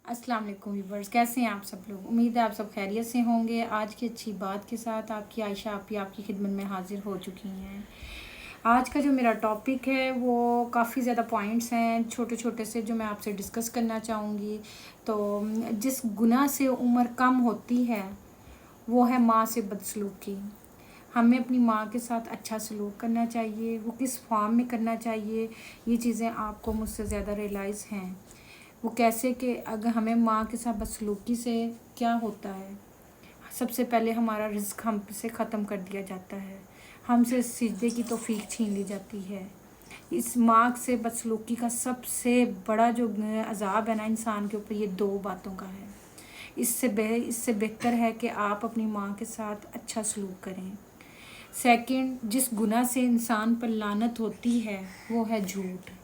अस्सलाम वालेकुम व्यूवर्स, कैसे हैं आप सब लोग। उम्मीद है आप सब खैरियत से होंगे। आज की अच्छी बात के साथ आपकी आयशा आपकी खिदमत में हाजिर हो चुकी हैं। आज का जो मेरा टॉपिक है वो काफ़ी ज़्यादा पॉइंट्स हैं छोटे छोटे से जो मैं आपसे डिस्कस करना चाहूँगी। तो जिस गुनाह से उम्र कम होती है वो है माँ से बदसलूकी। हमें अपनी माँ के साथ अच्छा सलूक करना चाहिए। वो किस फॉर्म में करना चाहिए ये चीज़ें आपको मुझसे ज़्यादा रियलाइज़ हैं। वो कैसे कि अगर हमें माँ के साथ बदसलूकी से क्या होता है, सबसे पहले हमारा रिज़्क हमसे ख़त्म कर दिया जाता है, हमसे सिजदे की तौफीक छीन ली जाती है। इस माँ से बदसलूकी का सबसे बड़ा जो अज़ाब है ना इंसान के ऊपर, ये दो बातों का है। इससे बेहतर है कि आप अपनी माँ के साथ अच्छा सलूक करें। सेकंड, जिस गुनाह से इंसान पर लानत होती है वो है झूठ।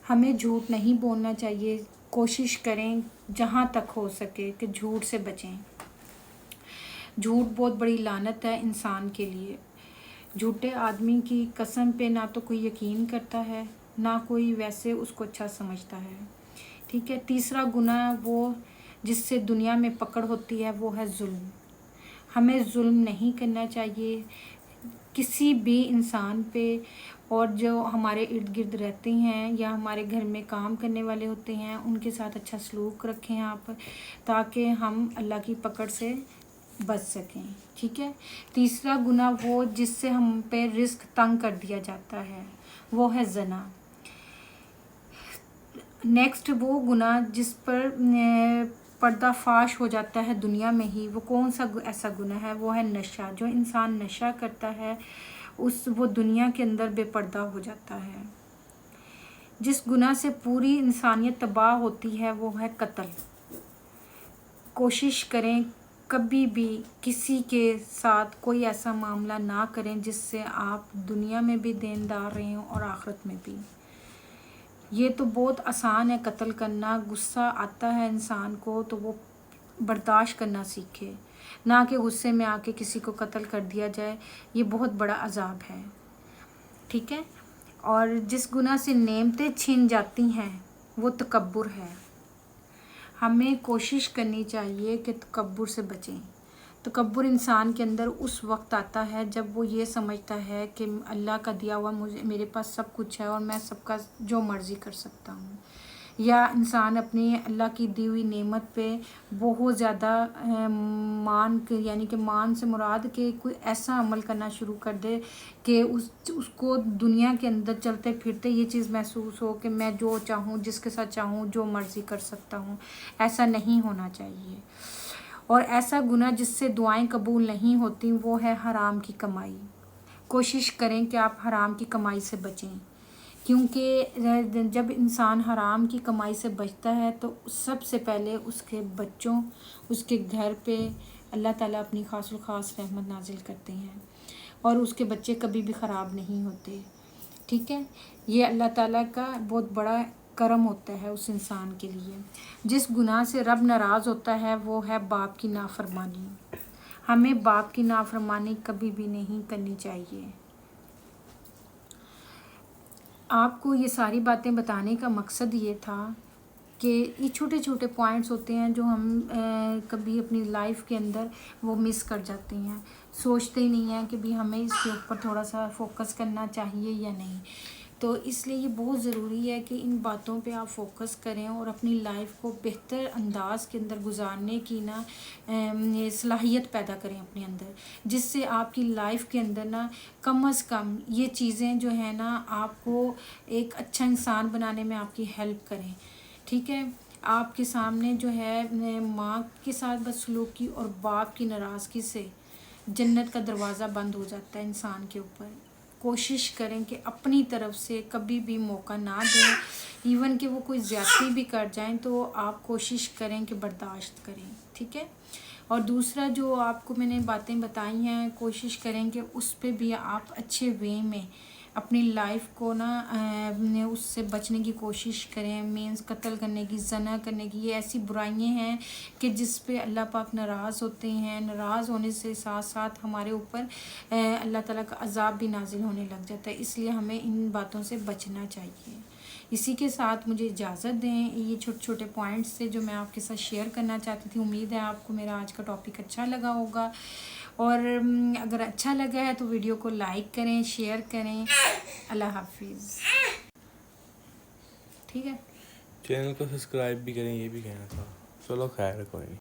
हमें झूठ नहीं बोलना चाहिए। कोशिश करें जहाँ तक हो सके कि झूठ से बचें। झूठ बहुत बड़ी लानत है इंसान के लिए। झूठे आदमी की कसम पे ना तो कोई यकीन करता है, ना कोई वैसे उसको अच्छा समझता है। ठीक है। तीसरा गुनाह वो जिससे दुनिया में पकड़ होती है वो है जुल्म। हमें जुल्म नहीं करना चाहिए किसी भी इंसान पे। और जो हमारे इर्द गिर्द रहते हैं या हमारे घर में काम करने वाले होते हैं उनके साथ अच्छा सलूक रखें आप, ताकि हम अल्लाह की पकड़ से बच सकें। ठीक है। तीसरा गुनाह वो जिससे हम पे रिस्क तंग कर दिया जाता है वो है ज़ना। नेक्स्ट वो गुनाह जिस पर पर्दाफाश हो जाता है दुनिया में ही, वो कौन सा ऐसा गुनाह है, वो है नशा। जो इंसान नशा करता है वो दुनिया के अंदर बेपर्दा हो जाता है। जिस गुनाह से पूरी इंसानियत तबाह होती है वो है कत्ल। कोशिश करें कभी भी किसी के साथ कोई ऐसा मामला ना करें जिससे आप दुनिया में भी देनदार रहें और आखिरत में भी। ये तो बहुत आसान है कत्ल करना। गुस्सा आता है इंसान को तो वो बर्दाश्त करना सीखे, ना कि गुस्से में आके किसी को कत्ल कर दिया जाए। ये बहुत बड़ा अजाब है। ठीक है। और जिस गुनाह से नेमतें छीन जाती हैं वो तकब्बुर है। हमें कोशिश करनी चाहिए कि तकब्बुर से बचें। तकब्बुर इंसान के अंदर उस वक्त आता है जब वो ये समझता है कि अल्लाह का दिया हुआ मेरे पास सब कुछ है और मैं सबका जो मर्ज़ी कर सकता हूँ। या इंसान अपनी अल्लाह की दी हुई नेमत पे बहुत ज़्यादा यानी कि मान से मुराद के कोई ऐसा अमल करना शुरू कर दे कि उसको दुनिया के अंदर चलते फिरते ये चीज़ महसूस हो कि मैं जो चाहूँ जिसके साथ चाहूँ जो मर्ज़ी कर सकता हूँ। ऐसा नहीं होना चाहिए। और ऐसा गुनाह जिससे दुआएं कबूल नहीं होती वो है हराम की कमाई। कोशिश करें कि आप हराम की कमाई से बचें, क्योंकि जब इंसान हराम की कमाई से बचता है तो सबसे पहले उसके बच्चों, उसके घर पे अल्लाह ताला अपनी खासुल खास रहमत नाजिल करते हैं और उसके बच्चे कभी भी ख़राब नहीं होते। ठीक है। ये अल्लाह ताला का बहुत बड़ा करम होता है उस इंसान के लिए। जिस गुनाह से रब नाराज़ होता है वो है बाप की नाफरमानी। हमें बाप की नाफरमानी कभी भी नहीं करनी चाहिए। आपको ये सारी बातें बताने का मकसद ये था कि ये छोटे छोटे पॉइंट्स होते हैं जो हम कभी अपनी लाइफ के अंदर वो मिस कर जाते हैं। सोचते ही नहीं हैं कि भी हमें इसके ऊपर थोड़ा सा फोकस करना चाहिए या नहीं। तो इसलिए ये बहुत ज़रूरी है कि इन बातों पे आप फोकस करें और अपनी लाइफ को बेहतर अंदाज के अंदर गुजारने की ना ये सलाहियत पैदा करें अपने अंदर, जिससे आपकी लाइफ के अंदर ना कम अज़ कम ये चीज़ें जो है ना आपको एक अच्छा इंसान बनाने में आपकी हेल्प करें। ठीक है। आपके सामने जो है माँ के साथ बदसलूकी और बाप की नाराज़गी से जन्नत का दरवाज़ा बंद हो जाता है इंसान के ऊपर। कोशिश करें कि अपनी तरफ से कभी भी मौका ना दें। इवन कि वो कोई ज़्यादती भी कर जाएं तो आप कोशिश करें कि बर्दाश्त करें। ठीक है। और दूसरा जो आपको मैंने बातें बताई हैं, कोशिश करें कि उस पर भी आप अच्छे वे में अपनी लाइफ को ना उससे बचने की कोशिश करें। मीन्स कत्ल करने की, ज़ना करने की, ये ऐसी बुराइयां हैं कि जिस पे अल्लाह पाक नाराज़ होते हैं। नाराज़ होने से साथ साथ हमारे ऊपर अल्लाह ताला का अज़ाब भी नाजिल होने लग जाता है। इसलिए हमें इन बातों से बचना चाहिए। اسی کے ساتھ مجھے اجازت دیں. یہ چھوٹے چھوٹے پوائنٹس سے جو میں آپ کے ساتھ شیئر کرنا چاہتی تھی. امید ہے آپ کو میرا آج کا ٹاپک اچھا لگا ہوگا, اور اگر اچھا لگا ہے تو ویڈیو کو لائک کریں, شیئر کریں. اللہ حافظ. ٹھیک ہے, چینل کو سبسکرائب بھی کریں, یہ بھی کہنا تھا. چلو خیر, کوئی نہیں.